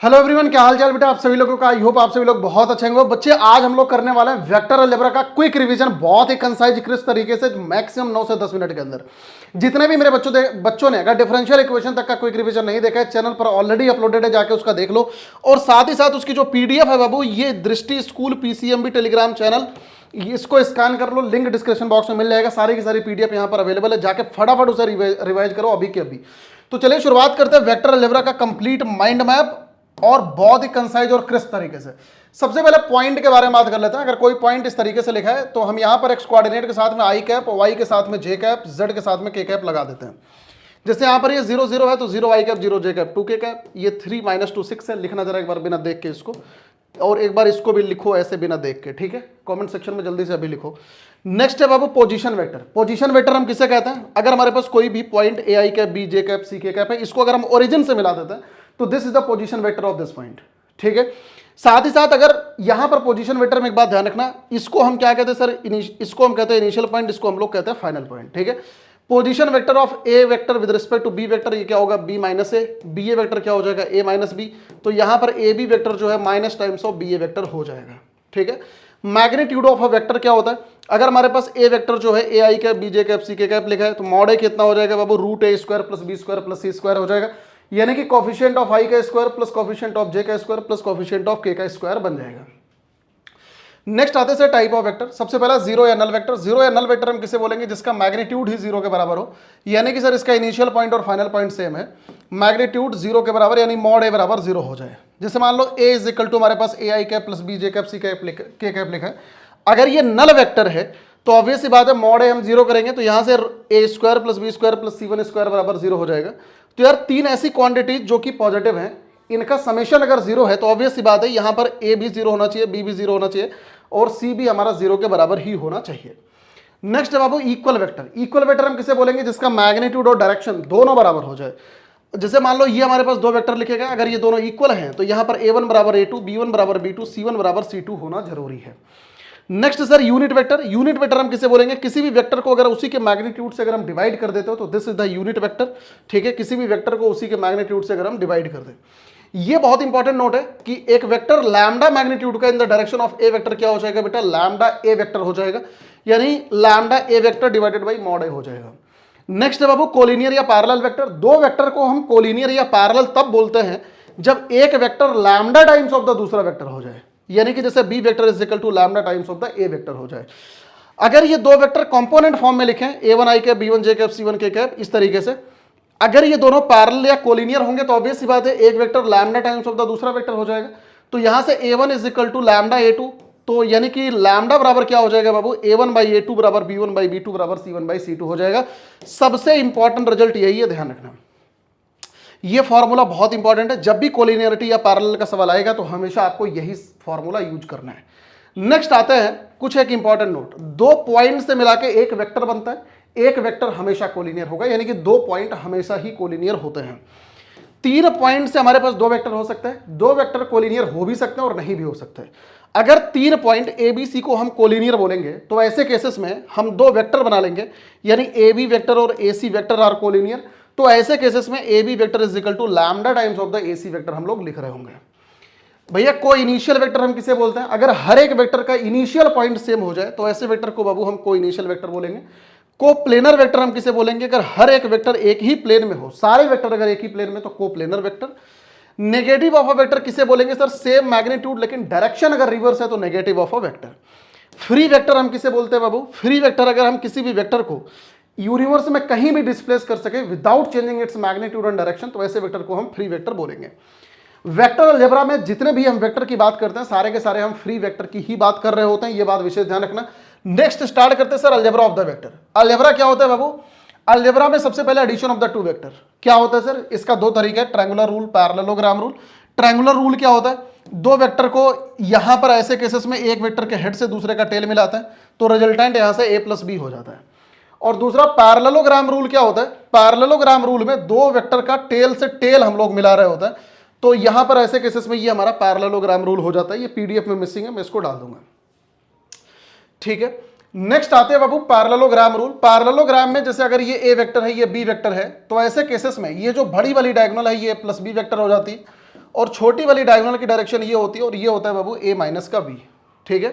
Hello everyone, क्या हाल चाल बेटा आप सभी लोगों का। आई होप आप सभी लोग बहुत अच्छे होंगे। बच्चे आज हम लोग करने वाले हैं वेक्टर अलजेब्रा का क्विक रिवीजन, बहुत ही कंसाइज क्रिस्प तरीके से, मैक्सिमम 9 से 10 मिनट के अंदर। जितने भी मेरे बच्चों ने अगर डिफरेंशियल इक्वेशन तक का क्विक रिवीजन नहीं देखा है, चैनल पर ऑलरेडी अपलोडेड है, जाके उसका देख लो। और साथ ही साथ उसकी जो पीडीएफ है बाबू, ये दृष्टि स्कूल पीसीएमबी टेलीग्राम चैनल, इसको स्कैन कर लो, लिंक डिस्क्रिप्शन बॉक्स में मिल जाएगा। सारी की सारी पीडीएफ यहाँ पर अवेलेबल है, जाके फटाफट उसे रिवाइज करो अभी के अभी। तो चलिए शुरुआत करते हैं वेक्टर अलजेब्रा का कंप्लीट माइंड मैप, और बहुत ही कंसाइज और क्रिस्प तरीके से। सबसे पहले पॉइंट के बारे में बात कर लेते हैं। अगर कोई पॉइंट इस तरीके से लिखा है तो हम यहां पर एक्स कोऑर्डिनेट के साथ में आई कैप, वाई के साथ में जे कैप, जेड के साथ में के कैप लगा देते हैं। जैसे यहां पर ये 0 0 है तो 0 आई कैप, 0 जे कैप, 2 के कैप। ये 3 - 2 6 है। लिखना जरा एक बार बिना देख के इसको, और एक बार इसको भी लिखो ऐसे बिना देख के, ठीक है। कमेंट सेक्शन में जल्दी से अभी लिखो। नेक्स्ट है बाबू पोजीशन वेक्टर। पोजीशन वेक्टर हम किसे कहते हैं? अगर हमारे पास कोई भी point a i cap, b j cap, c k cap है, इसको अगर हम ओरिजिन से मिला देते हैं तो this is the position vector of this point, ठीक है। साथ ही साथ अगर यहां पर पोजीशन वेक्टर में एक बात ध्यान रखना, इसको हम क्या कहते हैं सर? इसको हम कहते हैं इनिशियल पॉइंट, इसको हम लोग कहते हैं फाइनल पॉइंट, ठीक है। Position vector of A vector with respect to B vector, ये क्या होगा? B minus A. B A vector क्या हो जाएगा? A minus B. तो यहां पर ए बी वेक्टर जो है minus times of B A vector हो जाएगा, ठीक है। मैग्नीट्यूड ऑफ अ वेक्टर क्या होता है? अगर हमारे पास ए वेक्टर जो है ए i cap, b j cap, c k cap लिखा है तो मॉड ए कितना हो जाएगा बाबू? Root a square plus b square plus c square हो जाएगा। यानी कि कोफिशिएंट ऑफ आई का square plus coefficient of j का स्क्वायर प्लस कोफिशिएंट ऑफ के का स्क्वायर बन जाएगा। नेक्स्ट आते हैं टाइप ऑफ वेक्टर। सबसे पहला जीरो या नल वेक्टर। जीरो या नल वेक्टर हम किसे बोलेंगे? जिसका मैग्नीट्यूड ही जीरो के बराबर हो, यानी कि सर इसका इनिशियल पॉइंट और फाइनल पॉइंट सेम है, मैग्नीट्यूड जीरो के बराबर, यानी मॉड ए बराबर जीरो हो जाए। जैसे मान लो ए इज इक्वल टू हमारे पास a i cap plus b j cap c cap k cap लिखा है। अगर ये नल वेक्टर है तो ऑब्वियस सी बात है, मॉड ए हम जीरो करेंगे तो यहां से a square plus b square plus c one square बराबर जीरो हो जाएगा। तो यार तीन ऐसी क्वांटिटीज जो कि पॉजिटिव हैं, इनका समेशन अगर जीरो है तो ऑब्वियस सी बात है यहां पर ए भी जीरो होना चाहिए, बी भी जीरो होना चाहिए, और सी भी हमारा जीरो के बराबर ही होना चाहिए। नेक्स्ट है बाबू इक्वल वेक्टर। इक्वल वेक्टर हम किसे बोलेंगे? जिसका मैग्नीट्यूड और डायरेक्शन दोनों बराबर हो जाए। जैसे मान लो ये हमारे पास दो वेक्टर लिखे गए, अगर ये दोनों इक्वल हैं तो यहां पर a1 बराबर a2, b1 बराबर b2, c1 बराबर c2 होना जरूरी है। Next sir unit vector. Unit vector हम किसे बोलेंगे? किसी भी वेक्टर को अगर उसी के मैग्नीट्यूड से अगर हम डिवाइड कर देते हो तो this is the unit vector, ठीक है। किसी भी वेक्टर को उसी के मैग्नीट्यूड से अगर हम डिवाइड कर दें, ये बहुत इंपॉर्टेंट नोट है कि एक वेक्टर लैम्डा मैग्नीट्यूड का in the direction of A vector क्या हो जाएगा बेटा? लैम्डा ए वेक्टर हो जाएगा, यानी lambda a vector divided by mod a हो जाएगा। नेक्स्ट है बाबू कोलिनियर या पैरेलल वेक्टर। दो वेक्टर को हम कोलिनियर या पैरेलल तब बोलते हैं जब एक vector lambda times of the दूसरा वेक्टर हो जाए, यानी कि जैसे B vector is equal to lambda times of the A vector हो जाए। अगर ये दो वेक्टर कंपोनेंट फॉर्म में लिखें, a1 आई कैप, b1 जे कैप, c1 के कैप, इस तरीके से, अगर ये दोनों पैरेलल या कोलिनियर होंगे तो ऑब्वियस सी बात है एक vector lambda times of the दूसरा वेक्टर हो जाएगा। तो यहां से a1 is equal to lambda a2, तो यानी कि लैम्डा बराबर क्या हो जाएगा बाबू? a1 बाई a2 बराबर b1 बाई b2 बराबर c1 बाई c2 हो जाएगा। सबसे इंपॉर्टेंट रिजल्ट यही है, ध्यान रखना। ये फॉर्मूला बहुत इंपॉर्टेंट है, जब भी कोलिनियरिटी या पैरेलल का सवाल आएगा तो हमेशा आपको यही फॉर्मूला यूज करना है। नेक्स्ट आते हैं कुछ एक इंपॉर्टेंट नोट। दो पॉइंट से मिला के एक वेक्टर बनता है, एक वेक्टर हमेशा कोलिनियर होगा, यानी कि दो पॉइंट हमेशा ही कोलिनियर होते हैं। तीन पॉइंट से हमारे पास दो वेक्टर हो सकते हैं, दो वेक्टर कोलिनियर हो भी सकते हैं और नहीं भी हो सकते। अगर तीन पॉइंट ए बी सी को हम कोलिनियर बोलेंगे तो ऐसे केसेस में हम दो वेक्टर बना लेंगे, यानी ए बी वेक्टर और A C vector are collinear. तो ऐसे केसेस में A B vector is equal to lambda times of the A C vector हम लोग लिख रहे होंगे। भैया को इनिशियल वेक्टर हम किसे बोलते हैं? अगर हर एक वेक्टर का इनिशियल पॉइंट सेम हो जाए तो ऐसे वेक्टर को बाबू हम को इनिशियल वेक्टर बोलेंगे। को प्लेनर वेक्टर हम किसे बोलेंगे? अगर हर एक वेक्टर एक ही प्लेन में हो, सारे वेक्टर अगर एक ही प्लेन में, तो को planar vector. Negative of a vector किसे बोलेंगे सर? सेम मैग्नीट्यूड लेकिन डायरेक्शन अगर रिवर्स है तो negative of a vector. Free vector हम किसे बोलते हैं बाबू? फ्री वेक्टर अगर हम किसी भी वेक्टर को यूनिवर्स में कहीं भी डिस्प्लेस कर सके without changing its magnitude and direction, तो ऐसे वेक्टर को हम फ्री वेक्टर बोलेंगे। वेक्टर अलजेब्रा में जितने भी हम वेक्टर की बात करते हैं सारे के सारे हम फ्री वेक्टर की ही बात कर रहे होते हैं, ये बात विशेष ध्यान रखना। नेक्स्ट स्टार्ट करते हैं sir algebra of the vector. Algebra क्या होता है बाबू? अलजेब्रा में सबसे पहले addition of the two vector क्या होता है सर? इसका दो तरीका है, triangular rule, parallelogram rule. Triangular rule क्या होता है? दो वेक्टर को यहां पर ऐसे केसेस में एक वेक्टर के हेड से दूसरे का टेल मिलाते हैं तो रिजल्टेंट यहां से a प्लस बी हो जाता है। और दूसरा पैरेललोग्राम रूल क्या होता है? पैरेललोग्राम रूल में दो वेक्टर का टेल से टेल हम लोग मिला रहे होते हैं, तो यहां पर ऐसे केसेस में ये हमारा पैरेललोग्राम रूल हो जाता है। ये पीडीएफ में मिसिंग है, मैं इसको डाल दूंगा, ठीक है। नेक्स्ट आते हैं बाबू पैरेललोग्राम रूल। पैरेललोग्राम में जैसे अगर ये ए वेक्टर है, ये बी वेक्टर है, तो ऐसे केसेस में ये जो बड़ी वाली डायगोनल है ये प्लस बी वेक्टर हो जाती है, और छोटी वाली डायगोनल की डायरेक्शन ये होती है और ये होता है बाबू a माइनस का b। ठीक है,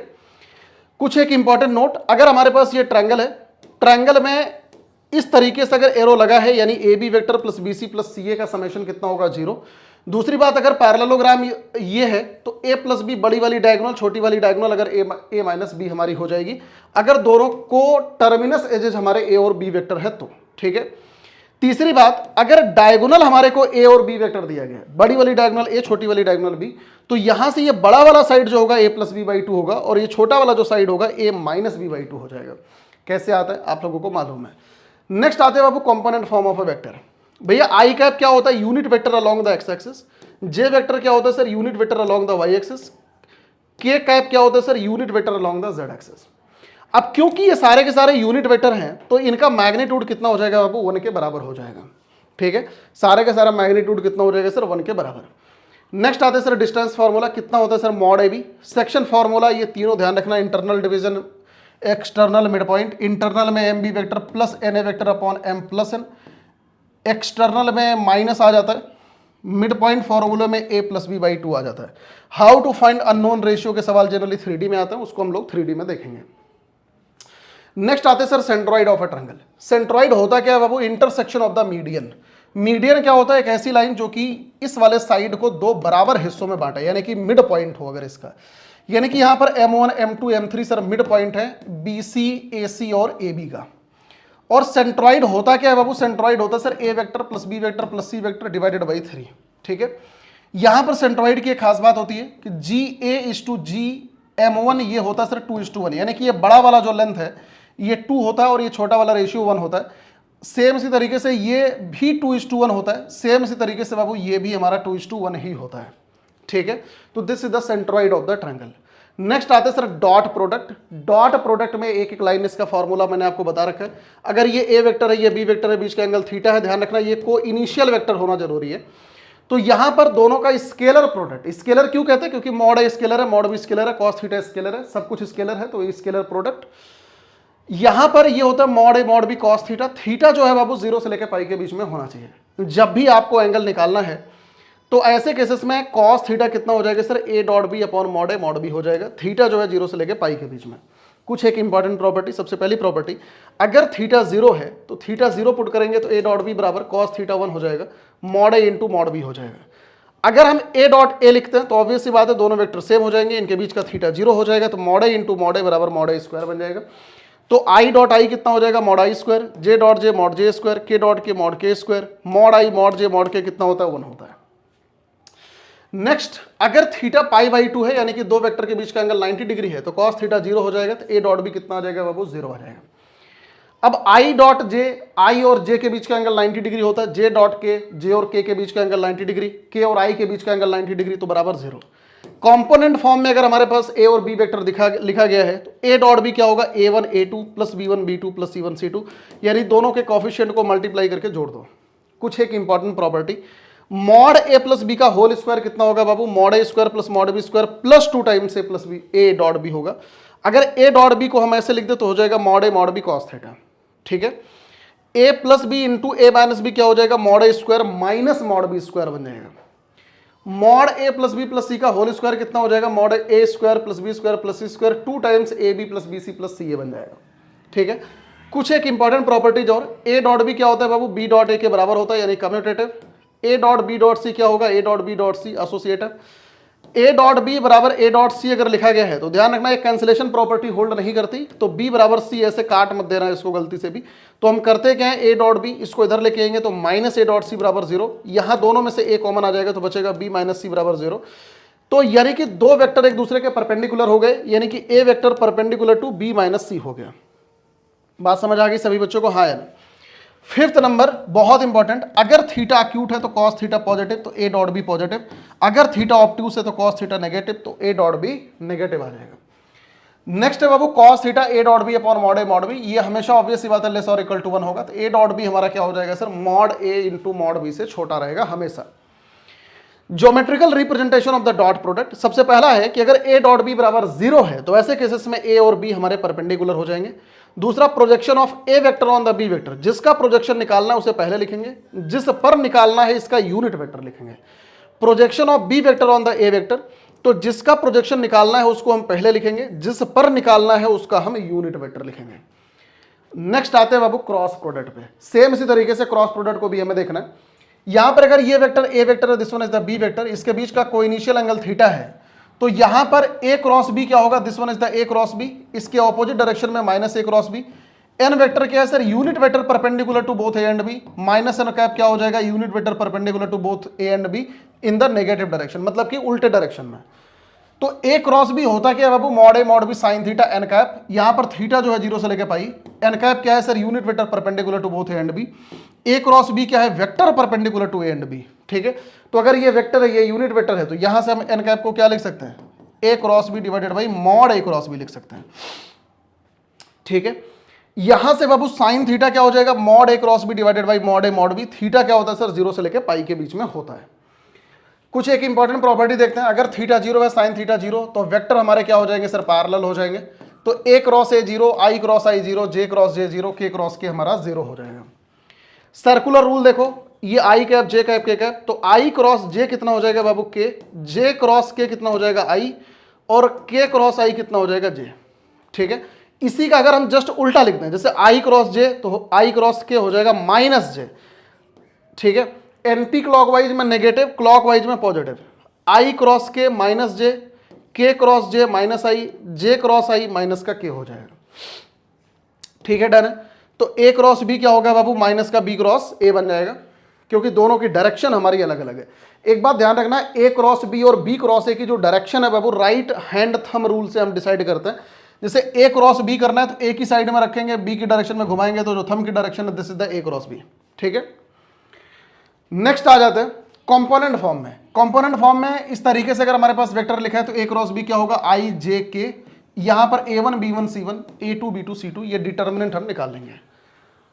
कुछ एक इंपॉर्टेंट नोट, अगर हमारे पास ये ट्रायंगल है, ट्रायंगल में इस तरीके से अगर एरो लगा है यानी a B vector plus b c plus c a का समेशन कितना होगा 0। दूसरी बात, अगर पैरेललोग्राम ये है तो a प्लस बी बड़ी वाली डायगोनल, छोटी वाली डायगोनल अगर a माइनस बी हमारी हो जाएगी, अगर दोनों को टर्मिनस एजेस हमारे a और b वेक्टर है तो। ठीक है, तीसरी बात, अगर डायगोनल हमारे को a और b वेक्टर दिया गया है, बड़ी वाली डायगोनल a छोटी वाली डायगोनल b, तो यहां से ये बड़ा वाला साइड जो होगा a प्लस बी बाई 2 होगा और ये छोटा वाला जो साइड होगा a माइनस बी बाई 2 हो जाएगा। कैसे आता है आप लोगों को मालूम है। नेक्स्ट आते हैं बाबू component form of a vector. भैया आई कैप क्या होता है, unit vector along the x axis. J vector क्या होता है sir, unit vector along the y axis. K cap क्या होता है sir, unit vector along the z axis. अब क्योंकि ये सारे के सारे यूनिट वेक्टर हैं तो इनका मैग्नीट्यूड कितना हो जाएगा बाबू, 1 के बराबर हो जाएगा। ठीक है, सारे का सारा मैग्नीट्यूड कितना हो जाएगा सर, 1 के बराबर। नेक्स्ट आते हैं सर डिस्टेंस फार्मूला, कितना होता है sir, mod a b. Section formula, ये तीनों ध्यान रखना, internal division, external mid point. Internal में m b vector plus n a vector upon m plus n, external में माइनस आ जाता है, मिड पॉइंट फॉर्मूले में a प्लस बी बाई 2 आ जाता है। How to find unknown ratio के सवाल जनरली 3D में आते हैं, उसको हम लोग 3D में देखेंगे। नेक्स्ट आते हैं sir centroid of a triangle. Centroid होता क्या है बाबू, intersection of the median. Median क्या होता है, एक ऐसी लाइन जो कि इस वाले साइड को दो बराबर हिस्सों में बांटे, यानी कि मिड पॉइंट हो अगर इसका, यानी कि यहां पर M1 M2 M3 sir mid point है BC AC और AB का। और सेंट्रॉइड होता क्या है बाबू, सेंट्रॉइड होता है sir a vector plus b vector plus c vector divided by 3। ठीक है, यहां पर सेंट्रॉइड की एक खास बात होती है कि GA/G M1 ये होता है सर 2:1, यानी कि ये बड़ा वाला जो लेंथ है ये 2 होता है और ये छोटा वाला रेशियो 1 होता है। सेम इसी तरीके से ये भी 2:1 होता है, सेम इसी तरीके से बाबू ये भी हमारा 2:1 ही होता है। ठीक है, तो this is the centroid of the triangle. Next आते हैं sir dot product. Dot product में एक एक लाइन इसका फॉर्मूला मैंने आपको बता रखा है। अगर ये ए वेक्टर है, ये बी वेक्टर है, बीच का एंगल थीटा है, ध्यान रखना ये को इनिशियल वेक्टर होना जरूरी है। तो यहां पर दोनों का स्केलर प्रोडक्ट, स्केलर क्यों कहते हैं, क्योंकि मॉड ए स्केलर है, मॉड बी स्केलर है, कॉस थीटा स्केलर है, सब कुछ स्केलर है, तो स्केलर प्रोडक्ट यहां पर ये होता है मॉड ए mod B cos theta. Theta जो है बाबू 0 से लेकर पाई के बीच में होना चाहिए। जब भी आपको एंगल निकालना है तो ऐसे केसेस में कॉस थीटा कितना हो जाएगा sir, A dot B upon mod A mod B हो जाएगा। थीटा जो है 0 से लेकर पाई के बीच में। कुछ एक इंपॉर्टेंट प्रॉपर्टी, सबसे पहली प्रॉपर्टी, अगर थीटा 0 है तो थीटा 0 पुट करेंगे तो ए डॉट बी बराबर कॉस थीटा 1 हो जाएगा, मॉड ए इंटू मॉड बी हो जाएगा। अगर हम ए डॉट ए लिखते हैं तो ऑब्वियस सी बात है दोनों वेक्टर सेम हो जाएंगे, इनके बीच का थीटा 0 हो जाएगा, तो मॉड ए इंटू मॉड ए बराबर मॉड ए स्क्वायर बन जाएगा। तो आई डॉट आई कितना हो जाएगा, मॉड आई square, J dot J mod J square, के डॉट के मॉड के स्क्वायर, मॉड आई मॉड जे मॉड के कितना होता है, 1 होता है। नेक्स्ट, अगर थीटा पाई बाई 2 है यानी कि दो वेक्टर के बीच का एंगल 90 डिग्री है तो कॉस थीटा 0 हो जाएगा, तो ए डॉट बी कितना आ जाएगा बाबू, 0 आ जाएगा। अब आई डॉट जे, आई और जे के बीच का एंगल 90 डिग्री होता है, जे डॉट के, जे और के बीच का एंगल 90 डिग्री, के और आई के बीच का एंगल 90 डिग्री, तो बराबर 0। कंपोनेंट फॉर्म में अगर हमारे पास ए और बी वेक्टर लिखा गया है तो ए डॉट बी क्या होगा, a1 a2 plus b1 b2 plus c1 c2, यानी दोनों के कॉफिशिएंट को मल्टीप्लाई करके जोड़ दो। कुछ एक important property, mod a plus b का होल स्क्वायर कितना होगा बाबू, mod A square plus mod B square plus 2 times a plus b, a dot b होगा। अगर ए डॉट बी को हम ऐसे लिख दे तो हो जाएगा मॉड ए मॉड बी कॉस थीटा। ठीक है, a plus b into a minus b क्या हो जाएगा, मॉड ए square minus mod B square बन जाएगा। Mod a plus b plus c का होल स्क्वायर कितना हो जाएगा, mod A square plus b square plus c square 2 times a b plus b c plus c a बन जाएगा। ठीक है, कुछ एक इंपॉर्टेंट प्रॉपर्टीज और, ए डॉट बी क्या होता है बाबू, बी डॉट ए के बराबर होता है यानी commutative. A dot B dot C क्या होगा, A dot B dot C associative. A dot B बराबर ए डॉट सी अगर लिखा गया है तो ध्यान रखना एक कैंसिलेशन प्रॉपर्टी होल्ड नहीं करती, तो बी बराबर सी ऐसे काट मत देना इसको गलती से भी। तो हम करते क्या है, ए डॉट बी इसको इधर लेके आएंगे तो माइनस ए डॉट सी बराबर 0, यहां दोनों में से ए कॉमन आ जाएगा तो बचेगा बी माइनस सी बराबर 0। तो यानी कि दो वेक्टर एक दूसरे के परपेंडिकुलर हो गए, यानी कि a vector perpendicular to b minus c हो गया। बात समझ आ गई सभी बच्चों को, हाँ यार। फिफ्थ नंबर बहुत इंपॉर्टेंट, अगर थीटा अक्यूट है तो कॉस थीटा पॉजिटिव तो ए डॉट बी पॉजिटिव, अगर थीटा ऑब्ट्यूस है तो कॉस थीटा नेगेटिव तो ए डॉट बी नेगेटिव आ जाएगा। नेक्स्ट है बाबू cos theta a dot B upon mod A mod b, ये हमेशा ऑब्वियस सी बात है लेस और इक्वल टू 1 होगा, तो ए डॉट बी हमारा क्या हो जाएगा सर, मॉड ए इंटू मॉड बी से छोटा रहेगा हमेशा। Geometrical representation of the dot product, सबसे पहला है कि अगर ए डॉट बी बराबर 0 है तो ऐसे केसेस में ए और बी हमारे परपेंडिकुलर हो जाएंगे। दूसरा, projection of A vector on the B vector, जिसका प्रोजेक्शन निकालना है उसे पहले लिखेंगे, जिस पर निकालना है इसका यूनिट वेक्टर लिखेंगे। Projection of B vector on the A vector, तो जिसका प्रोजेक्शन निकालना है उसको हम पहले लिखेंगे, जिस पर निकालना है उसका हम यूनिट वेक्टर लिखेंगे। नेक्स्ट आते हैं बाबू क्रॉस प्रोडक्ट पे। सेम इसी तरीके से क्रॉस प्रोडक्ट को भी हमें देखना है। यहां पर अगर ये वेक्टर ए वेक्टर है, this one is the B vector, इसके बीच का कोइनिशियल एंगल थीटा है, तो यहां पर ए क्रॉस बी क्या होगा, this one is the A cross B, इसके ऑपोजिट डायरेक्शन में minus A cross B. N vector क्या है sir, unit vector perpendicular to both A and B, minus N cap क्या हो जाएगा, unit vector perpendicular to both A and B in the negative direction, मतलब कि उल्टे direction में। तो ए क्रॉस बी होता क्या है बाबू, मॉड ए mod b sine theta n cap, यहां पर थीटा जो है 0 से लेकर पाई, एन कैप क्या है sir, unit vector perpendicular to both A and B, A cross B क्या है, vector perpendicular to A and B. ठीक है, तो अगर ये वेक्टर है, ये यूनिट वेक्टर है, तो यहां से हम एन कैप को क्या लिख सकते हैं, a cross B divided by mod A cross b लिख सकते हैं। ठीक है, यहां से बाबू साइन थीटा क्या हो जाएगा, mod A cross B divided by mod A mod B, theta क्या होता है सर, 0 से लेकर पाई के बीच में होता है। कुछ एक इंपॉर्टेंट प्रॉपर्टी देखते हैं, अगर थीटा 0 है, साइन थीटा 0, तो वेक्टर हमारे क्या हो जाएंगे सर, पैरेलल हो जाएंगे। तो A cross A 0, I cross I 0, J cross J 0, K cross के हमारा 0 हो जाएगा। सर्कुलर रूल देखो, ये आई कैप जे कैप के कैप, तो आई क्रॉस जे कितना हो जाएगा बाबू के, जे क्रॉस के कितना हो जाएगा आई, और के क्रॉस आई कितना हो जाएगा जे। ठीक है, इसी का अगर हम जस्ट उल्टा लिखते हैं, जैसे आई क्रॉस जे, तो आई क्रॉस के हो जाएगा माइनस जे। ठीक है, एंटी क्लॉकवाइज में नेगेटिव, क्लॉकवाइज में पॉजिटिव, आई क्रॉस के माइनस जे, के क्रॉस जे माइनस आई, जे क्रॉस आई माइनस का के हो जाएगा। ठीक है, डन है। तो ए क्रॉस बी क्या होगा बाबू, माइनस का बी क्रॉस ए बन जाएगा, क्योंकि दोनों की डायरेक्शन हमारी अलग अलग है। एक बात ध्यान रखना, ए क्रॉस बी और बी क्रॉस ए की जो डायरेक्शन है बाबू, राइट हैंड थंब रूल से हम डिसाइड करते हैं। जैसे ए क्रॉस बी करना है तो ए की साइड में रखेंगे, बी की डायरेक्शन में घुमाएंगे, तो जो थंब की डायरेक्शन है this is the A cross B. ठीक है, नेक्स्ट आ जाते हैं कंपोनेंट फॉर्म में। कंपोनेंट फॉर्म में इस तरीके से अगर हमारे पास वेक्टर लिखा है तो ए क्रॉस बी क्या होगा, आई जे के, यहां पर a1 b1 c1, a2 b2 c2, ये डिटर्मिनेंट हम निकाल लेंगे।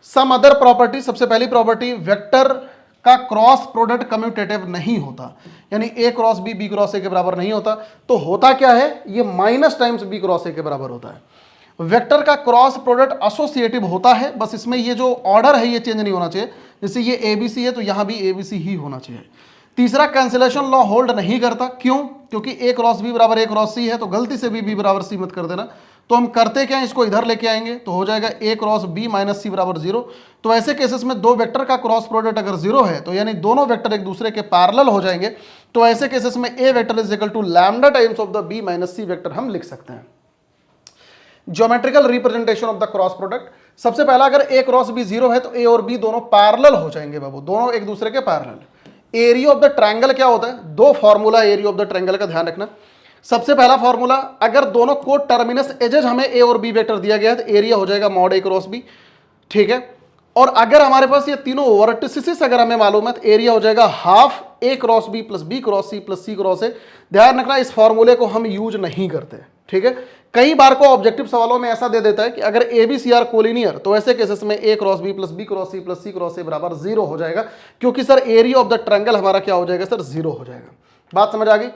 सम अदर प्रॉपर्टी, सबसे पहली प्रॉपर्टी, वेक्टर का क्रॉस प्रोडक्ट कम्यूटेटिव नहीं होता, यानी A cross B cross A के बराबर नहीं होता। तो होता क्या है, ये minus times B cross A के बराबर होता है। वेक्टर का क्रॉस प्रोडक्ट एसोसिएटिव होता है, बस इसमें ये जो ऑर्डर है ये चेंज नहीं होना चाहिए, जैसे ये ABC है तो यहां भी ABC ही होना चाहिए। तीसरा, कैंसिलेशन लॉ होल्ड नहीं करता, क्यों, क्योंकि ए क्रॉस बी बराबर ए क्रॉस सी है, तो गलती से भी बराबर सी मत कर देना। तो हम करते क्या है, इसको इधर लेके आएंगे, तो हो जाएगा ए क्रॉस बी माइनस सी बराबर 0। तो ऐसे केसेस में दो वेक्टर का क्रॉस प्रोडक्ट अगर 0 है, तो यानी दोनों वेक्टर एक दूसरे के पैरेलल हो जाएंगे, तो ऐसे केसेस में A vector is equal to lambda times of the B minus C vector हम लिख सकते हैं। Geometrical representation of the cross product, सबसे पहला, अगर ए क्रॉस बी 0 है तो ए और बी दोनों पैरेलल हो जाएंगे बाबू, दोनों एक दूसरे के parallel. Area of the triangle क्या होता है, दो formula area of the triangle का ध्यान रखना। सबसे पहला फॉर्मूला, अगर दोनों को टर्मिनस एजेस हमें ए और बी वेक्टर दिया गया है तो एरिया हो जाएगा मॉड ए क्रॉस बी। ठीक है, और अगर हमारे पास ये तीनों वर्टिसिस अगर हमें मालूम है तो एरिया हो जाएगा half A cross B plus B cross C plus C cross A. ध्यान रखना, इस फॉर्मूले को हम यूज नहीं करते। ठीक है, कई बार को ऑब्जेक्टिव सवालों में ऐसा दे देता है कि अगर A B C are collinear, तो ऐसे केसेस में A cross B plus B cross C plus C cross A बराबर 0 हो जाएगा, क्योंकि sir area of the triangle हमारा क्या हो जाएगा सर, 0 हो जाएगा। बात समझ आ गई।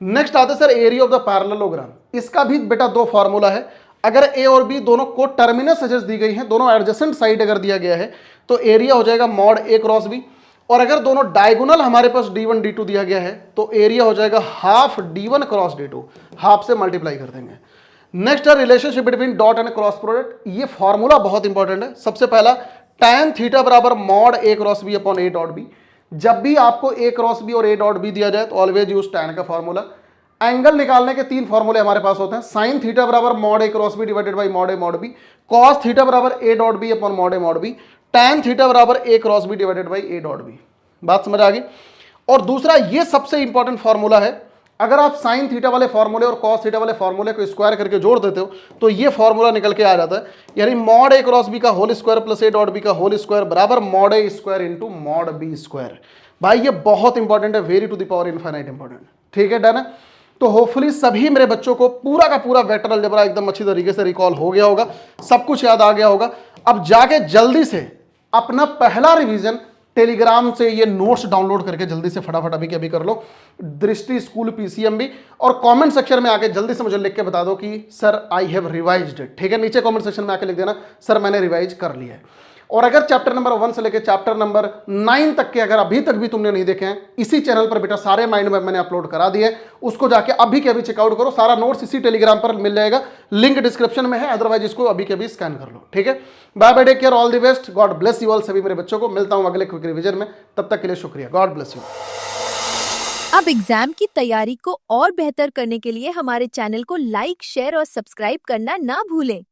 नेक्स्ट आते sir area of the parallelogram, इसका भी बेटा दो फॉर्मूला है। अगर ए और बी दोनों को टर्मिनस एजेस दी गई हैं, दोनों एडजेसेंट साइड अगर दिया गया है, तो एरिया हो जाएगा मॉड ए क्रॉस बी। और अगर दोनों डायगोनल हमारे पास d1 d2 दिया गया है, तो एरिया हो जाएगा half d1 cross d2, half से मल्टीप्लाई कर देंगे। नेक्स्ट है relationship between dot and cross product, ये फॉर्मूला बहुत इंपॉर्टेंट है। सबसे पहला, tan थीटा बराबर mod A cross B upon A dot B. जब भी आपको ए क्रॉस बी और ए डॉट बी दिया जाए तो ऑलवेज यूज tan का फॉर्मूला। एंगल निकालने के तीन फॉर्मूले हमारे पास होते हैं, साइन थीटा बराबर mod A cross B divided by mod A mod B, cos theta बराबर A dot B upon mod A mod B, tan theta बराबर A cross B divided by A dot B. बात समझ आ गई। और दूसरा, ये सबसे इंपॉर्टेंट फॉर्मूला है, अगर आप साइन थीटा वाले फॉर्मूले और कॉस थीटा वाले फॉर्मूले को स्क्वायर करके जोड़ देते हो तो ये फॉर्मूला निकल के आ जाता है, यानी मॉड ए क्रॉस बी का whole square plus A dot B का होल स्क्वायर बराबर मॉड ए square into mod B square. भाई ये बहुत इंपॉर्टेंट है, very to the power infinite important. ठीक है, डन है। तो होपफुली सभी मेरे बच्चों को पूरा का पूरा वेक्टर अलजेब्रा एकदम अच्छी तरीके से रिकॉल हो गया होगा, सब कुछ याद आ गया होगा। अब जाके जल्दी से अपना पहला रिवीजन टेलीग्राम से ये नोट्स डाउनलोड करके जल्दी से फटाफट अभी के अभी कर लो, दृष्टि स्कूल PCMB, और कमेंट सेक्शन में आके जल्दी से मुझे लिख के बता दो कि sir I have revised it. ठीक है, नीचे कमेंट सेक्शन में आके लिख देना सर मैंने रिवाइज कर लिया है। और अगर चैप्टर नंबर 1 से लेकर चैप्टर नंबर 9 तक के अगर अभी तक भी तुमने नहीं देखे हैं, इसी चैनल पर बेटा सारे माइंड मैप मैंने अपलोड करा दिए, उसको जाके अभी के अभी चेकआउट करो। सारा नोट्स इसी टेलीग्राम पर मिल जाएगा, लिंक डिस्क्रिप्शन में है, अदरवाइज इसको अभी के अभी स्कैन कर लो। ठीक है, bye bye, take care, all the best, God bless you all. सभी मेरे बच्चों को मिलता हूं अगले क्विक रिवीजन में, तब तक के लिए शुक्रिया, गॉड ब्लेस यू। अब एग्जाम की तैयारी को और बेहतर करने के लिए हमारे चैनल को लाइक, शेयर और सब्सक्राइब करना ना भूलें।